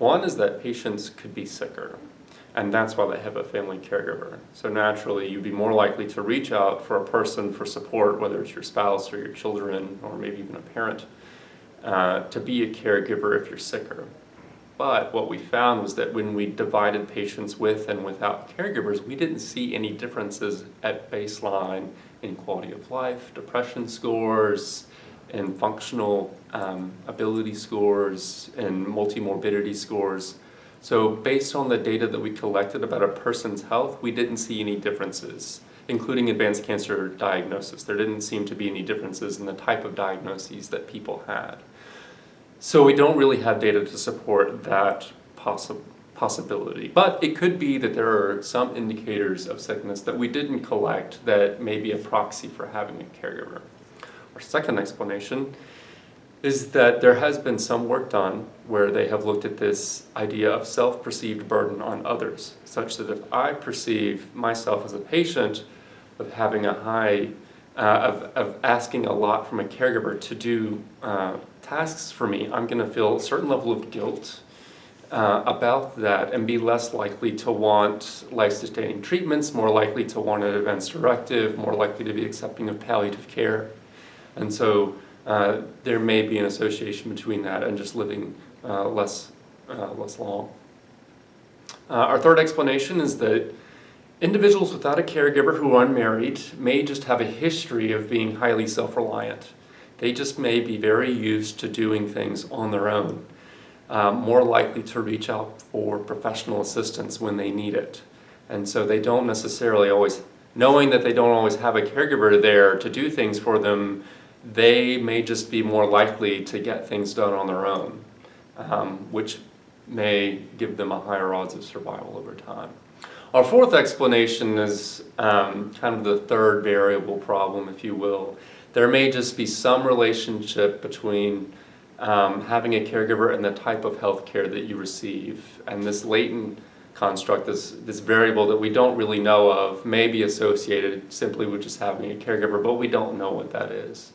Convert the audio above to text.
One is that patients could be sicker, and that's why they have a family caregiver. So naturally, you'd be more likely to reach out for a person for support, whether it's your spouse or your children, or maybe even a parent, to be a caregiver if you're sicker. But what we found was that when we divided patients with and without caregivers, we didn't see any differences at baseline in quality of life, depression scores, and functional ability scores, and multimorbidity scores. So based on the data that we collected about a person's health, we didn't see any differences, including advanced cancer diagnosis. There didn't seem to be any differences in the type of diagnoses that people had. So we don't really have data to support that possibility. But it could be that there are some indicators of sickness that we didn't collect that may be a proxy for having a caregiver. Our second explanation is that there has been some work done where they have looked at this idea of self-perceived burden on others, such that if I perceive myself as a patient of having a high, of asking a lot from a caregiver to do tasks for me, I'm going to feel a certain level of guilt about that and be less likely to want life-sustaining treatments, more likely to want an advance directive, more likely to be accepting of palliative care. And so there may be an association between that and just living less long. Our third explanation is that individuals without a caregiver who are unmarried may just have a history of being highly self-reliant. They just may be very used to doing things on their own, more likely to reach out for professional assistance when they need it. And so they don't necessarily always, knowing that they don't always have a caregiver there to do things for them, they may just be more likely to get things done on their own, which may give them a higher odds of survival over time. Our fourth explanation is kind of the third variable problem, if you will. There may just be some relationship between having a caregiver and the type of health care that you receive. And this latent construct, this variable that we don't really know of, may be associated simply with just having a caregiver, but we don't know what that is.